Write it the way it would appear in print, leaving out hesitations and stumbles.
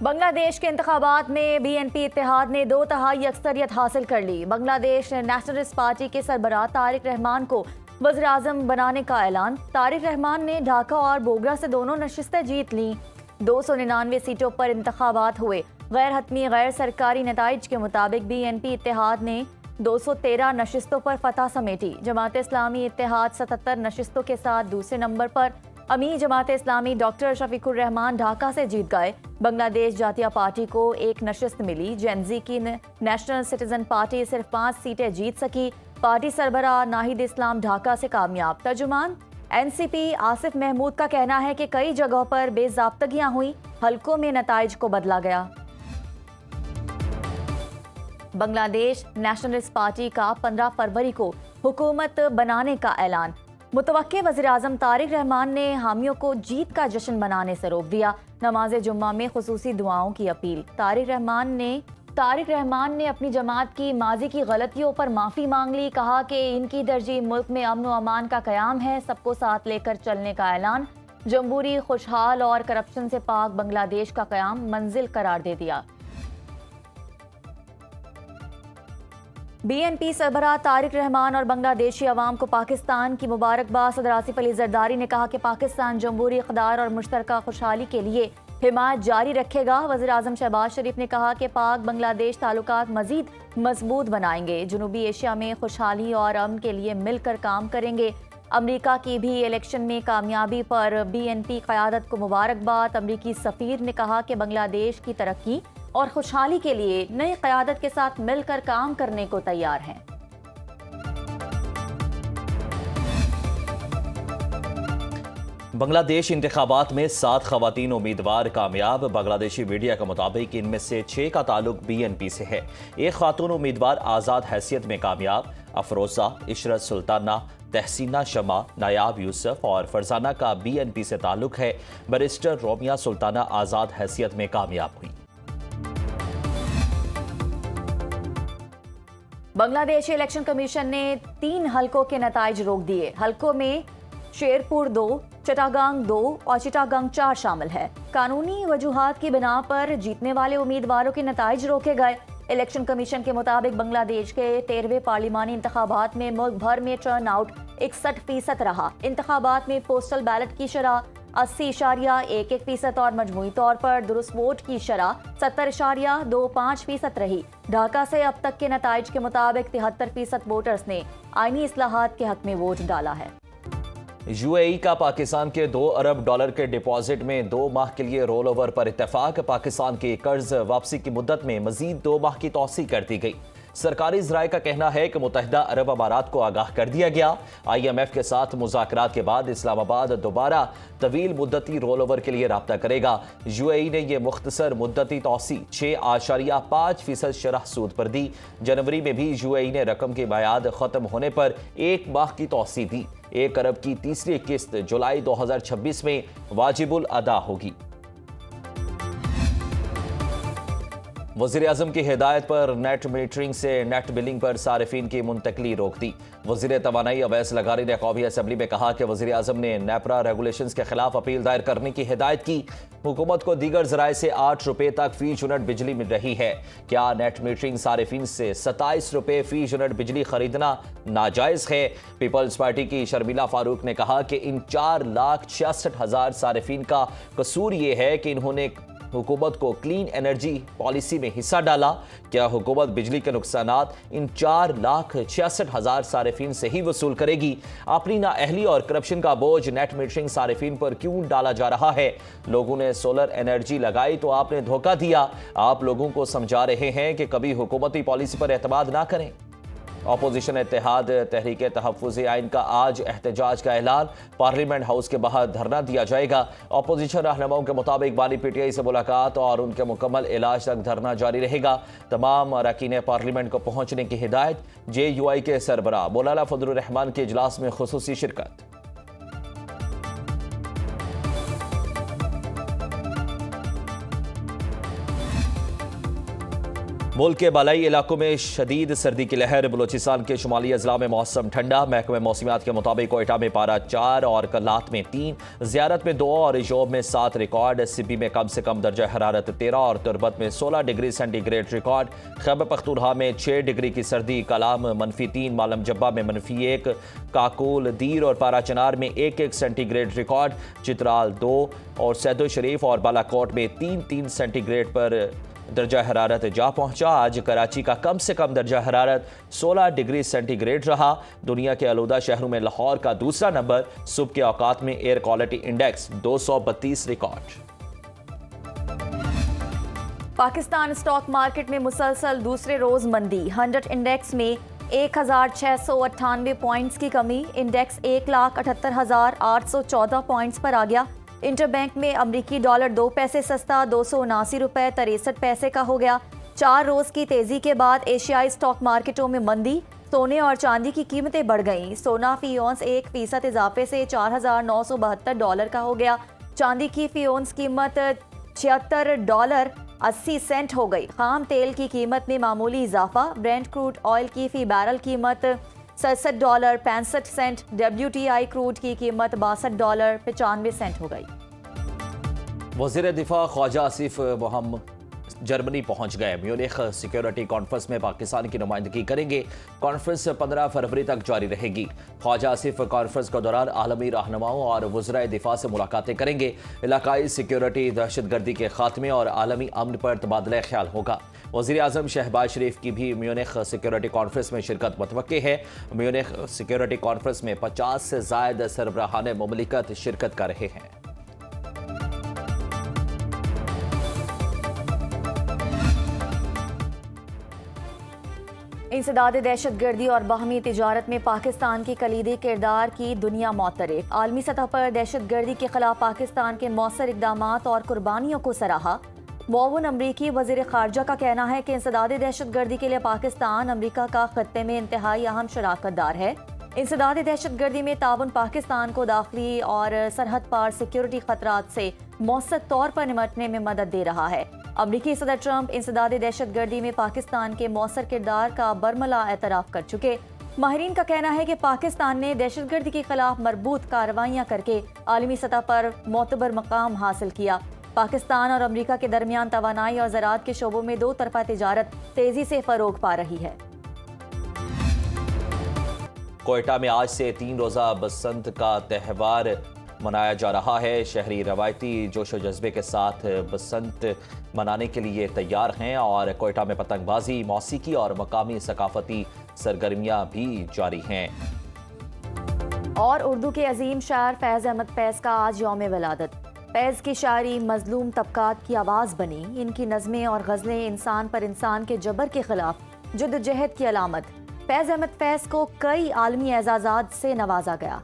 बांग्लादेश के इंतखाबात में बीएनपी इत्तेहाद ने 2/3 अक्सरियत हासिल कर ली। बांग्लादेश नेशनलिस्ट पार्टी के सरबराह तारिक रहमान को वज़ीर आज़म बनाने का ऐलान। तारिक रहमान ने ढाका और बोगरा से दोनों नशिस्तें जीत लीं। 299 सीटों पर इंतखाबात हुए। गैर हतमी गैर सरकारी नताइज के मुताबिक बीएनपी इत्तेहाद ने 213 नशिस्तों पर फतह समेटी। जमात इस्लामी इत्तेहाद 77 नशिस्तों के साथ दूसरे नंबर पर। अमीर जमात इस्लामी डॉक्टर शफीकुर रहमान ढाका से जीत गए। बांग्लादेश जातीय पार्टी को एक नशिस्त मिली। जेनजी की नेशनल सिटीजन पार्टी सिर्फ 5 सीटें जीत सकी। पार्टी सरबराह नाहिद इस्लाम ढाका से कामयाब। तर्जुमान एनसीपी आसिफ महमूद का कहना है कि कई जगहों पर बेज़ाब्तगियां हुई, हलकों में नताइज को बदला गया। बांग्लादेश नेशनलिस्ट पार्टी का 15 फरवरी को हुकूमत बनाने का ऐलान। मुतवक्के वज़ीर आज़म तारिक रहमान ने हामियों को जीत का जश्न मनाने से रोक दिया। नमाज जुम्मा में खुसूसी दुआओं की अपील। तारिक रहमान ने अपनी जमात की माजी की गलतियों पर माफ़ी मांग ली। कहा कि इनकी तरजीह मुल्क में अमन व अमान का क़याम है। सबको साथ लेकर चलने का ऐलान। जमहूरी, खुशहाल और करप्शन से पाक बांग्लादेश का क़याम मंजिल करार दे दिया। बीएनपी सरबराह तारिक रहमान और बांग्लादेशी अवाम को पाकिस्तान की मुबारकबाद। सदर आसिफ अली जरदारी ने कहा कि पाकिस्तान जमहूरी इक़्तिदार और मुश्तरका खुशहाली के लिए हिमायत जारी रखेगा। वज़ीर आज़म शहबाज शरीफ ने कहा कि पाक बांग्लादेश ताल्लुकात मज़ीद मजबूत बनाएंगे। जनूबी एशिया में खुशहाली और अमन के लिए मिलकर काम करेंगे। अमरीका की भी इलेक्शन में कामयाबी पर बीएनपी क़यादत को मुबारकबाद। अमरीकी सफ़ीर ने कहा कि बांग्लादेश की तरक्की और खुशहाली के लिए नई क़यादत के साथ मिलकर काम करने को तैयार हैं। बांग्लादेश इंतखाबात में 7 ख़वातीन उम्मीदवार कामयाब। बांग्लादेशी मीडिया के मुताबिक इनमें से 6 का ताल्लुक बीएनपी से है। एक खातून उम्मीदवार आज़ाद हैसियत में कामयाब। अफरोज़ा, इशरत सुल्ताना, तहसीना शमा, नायाब यूसुफ और फरजाना का बीएनपी से ताल्लुक है। बैरिस्टर रोमिया सुल्ताना आज़ाद हैसियत में कामयाब हुई। बांग्लादेश इलेक्शन कमीशन ने 3 हलकों के नताइज रोक दिए। हलकों में शेरपुर 2, चिटागांग 2 और चिटागांग 4 शामिल है। कानूनी वजूहात की बिना पर जीतने वाले उम्मीदवारों के नताइज रोके गए। इलेक्शन कमीशन के मुताबिक बांग्लादेश के 13वें पार्लिमानी इंतखाबात में मुल्क भर में टर्न आउट 61% रहा। इंतखाबात में पोस्टल बैलेट की शरह 80.11% और मजमूई तौर पर दुरुस्त वोट की शरह 70.25% रही। ढाका से अब तक के नताइज के मुताबिक 73% वोटर्स ने आईनी इस्लाहात के हक में वोट डाला है। यूएई का पाकिस्तान के $2 अरब के डिपॉजिट में 2 माह के लिए रोल ओवर पर इत्तेफाक। पाकिस्तान की कर्ज वापसी की मुद्दत में मजीद 2 माह की तौसी कर दी गई। सरकारी ज़राए का कहना है कि मुत्तहिदा अरब अमारात को आगाह कर दिया गया। IMF के साथ मुज़ाकरात के बाद इस्लामाबाद दोबारा तवील मुद्दती रोल ओवर के लिए राब्ता करेगा। यूएई ने यह मुख्तसर मुद्दती तौसी 6.5% शरह सूद पर दी। जनवरी में भी यूएई ने रकम की मियाद ख़त्म होने पर 1 माह की तौसी दी। 1 अरब की तीसरी किस्त जुलाई 2026 में वाजिबुल अदा होगी। वज़ीर आज़म की हिदायत पर नेट मीटरिंग से नेट बिलिंग पर सारिफीन की मुंतकली रोक दी। वज़ीर तवानाई अवैस लगारी ने कौमी असम्बली में कहा कि वज़ीर आज़म ने नेपरा रेगुलेशंस के खिलाफ अपील दायर करने की हिदायत की। हुकूमत को दीगर ज़राए से 8 रुपये तक फी यूनिट बिजली मिल रही है। क्या नेट मीटरिंग सारिफीन से 27 रुपये फी यूनिट बिजली खरीदना नाजायज़ है? पीपल्स पार्टी की शर्मिला फारूक ने कहा कि इन 4,66,000 सारिफीन का कसूर ये है कि इन्होंने हुकूमत को क्लीन एनर्जी पॉलिसी में हिस्सा डाला। क्या हुकूमत बिजली के नुकसानात इन 4,66,000 सारिफीन से ही वसूल करेगी? अपनी नाअहली और करप्शन का बोझ नेट मीटरिंग सारिफीन पर क्यों डाला जा रहा है? लोगों ने सोलर एनर्जी लगाई तो आपने धोखा दिया। आप लोगों को समझा रहे हैं कि कभी हुकूमती पॉलिसी पर एतमाद ना करें। अपोजिशन इत्तेहाद तहरीक तहफ़्फ़ुज़ आइन का आज एहतजाज का ऐलान। पार्लियामेंट हाउस के बाहर धरना दिया जाएगा। अपोजिशन रहनुमाओं के मुताबिक बानी PTI से मुलाकात और उनके मुकम्मल इलाज तक धरना जारी रहेगा। तमाम अरकान पार्लियामेंट को पहुँचने की हिदायत। JUI के सरबराह मौलाना फजलुर रहमान के इजलास में खुसूसी शिरकत। मुल्क के बालाई इलाकों में शदीद सर्दी की लहर। बलूचिस्तान के शुमाली अजला में मौसम ठंडा। महकमे मौसमियात के मुताबिक कोयटा में पारा 4 और कल्लात में 3, ज़ियारत में 2 और इजोब में 7 रिकॉर्ड। सिपी में कम से कम दर्जा हरारत 13 और तुरबत में 16 degree centigrade record. Khyber Pakhtunkhwa में 6 डिग्री की सर्दी। कलाम -3, मालम जब्बा में -1, काकुल, दीर और पारा चनार में 1-1 सेंटीग्रेड रिकॉर्ड। चित्राल 2 और सैदो शरीफ और बालाकोट में 3-3 सेंटीग्रेड पर दर्जा हरारत जा पहुंचा। आज कराची का कम से कम दर्जा हरारत 16 डिग्री सेंटीग्रेड रहा। दुनिया के आलूदा शहरों में लाहौर का दूसरा नंबर। सुबह के औकात में air quality index 232 record. Pakistan stock market में मुसलसल दूसरे रोज मंदी। 100 इंडेक्स में 1698 पॉइंट्स की कमी। इंडेक्स 1,78,814 पॉइंट्स पर आ गया। इंटरबैंक में अमरीकी डॉलर 2 पैसे सस्ता 279 रुपए 63 पैसे का हो गया। 4 रोज की तेजी के बाद एशियाई स्टॉक मार्केटों में मंदी। सोने और चांदी की कीमतें बढ़ गईं। सोना फी औंस 1% इजाफे से $4,972 का हो गया। चांदी की फी औंस कीमत $76.80 हो गई। खाम तेल की कीमत में मामूली इजाफा। ब्रेंट क्रूड ऑयल की फी बैरल कीमत $67.65। WTI क्रूड की कीमत $62.95 हो गई। वज़ीर दिफा ख्वाजा आसिफ मोहम्मद जर्मनी पहुंच गए। म्यूनिख सिक्योरिटी कॉन्फ्रेंस में पाकिस्तान की नुमाइंदगी करेंगे। कॉन्फ्रेंस 15 फरवरी तक जारी रहेगी। ख्वाजा आसिफ कॉन्फ्रेंस के दौरान आलमी रहनुमाओं और वज़राए दिफा से मुलाकातें करेंगे। इलाकाई सिक्योरिटी, दहशतगर्दी के खात्मे और आलमी अमन पर तबादला ख्याल होगा। वज़ीर आज़म शहबाज शरीफ की भी म्यूनिख सिक्योरिटी कॉन्फ्रेंस में शिरकत मुतवक्के है। म्यूनिख सिक्योरिटी कॉन्फ्रेंस में 50 से ज़ायद सरबराहान मुमलिकत शिरकत कर रहे हैं। इंसदाद दहशतगर्दी और बाहमी तिजारत में पाकिस्तान की कलीदी किरदार की दुनिया मोतरफ। आलमी सतह पर दहशतगर्दी के खिलाफ पाकिस्तान के मौसर इक़दामात और कुर्बानियों को सराहा। मुअव्विन अमरीकी वज़ीर ख़ारजा का कहना है कि इंसदाद दहशतगर्दी के लिए पाकिस्तान अमरीका का खत्ते में इंतहाई अहम शराकतदार है। इंसदाद दहशतगर्दी में ताउन पाकिस्तान को दाखिली और सरहद पार सिक्योरिटी खतरात से मौसर तौर पर निपटने में मदद दे रहा है। अमरीकी सदर ट्रंप इंसदाद दहशतगर्दी में पाकिस्तान के मौसर किरदार का बरमला एतराफ़ कर चुके। माहिरीन का कहना है कि पाकिस्तान ने दहशतगर्दी के खिलाफ मरबूत कार्रवाइयाँ करके आलमी सतह पर मोतबर मकाम हासिल किया। पाकिस्तान और अमरीका के दरमियान तवानाई और ज़राअत के शोबों में 2 तरफ़ा तिजारत तेज़ी से फ़रोग पा रही है। कोयटा में आज से 3 रोज़ा बसंत का त्यौहार मनाया जा रहा है। शहरी रवायती जोश व जज्बे के साथ बसंत मनाने के लिए तैयार हैं और कोयटा में पतंगबाजी, मौसीकी और मकामी सकाफती सरगर्मियां भी जारी हैं। और उर्दू के अजीम शायर फैज़ अहमद फैज़ का आज यौम विलादत। फैज़ की शायरी मजलूम तबकात की आवाज़ बनी। इनकी नज़में और गज़लें इंसान पर इंसान के जबर के खिलाफ जद्दोजहद की अलामत। फैज़ अहमद फैज़ को कई आलमी एजाज़ात से नवाजा गया।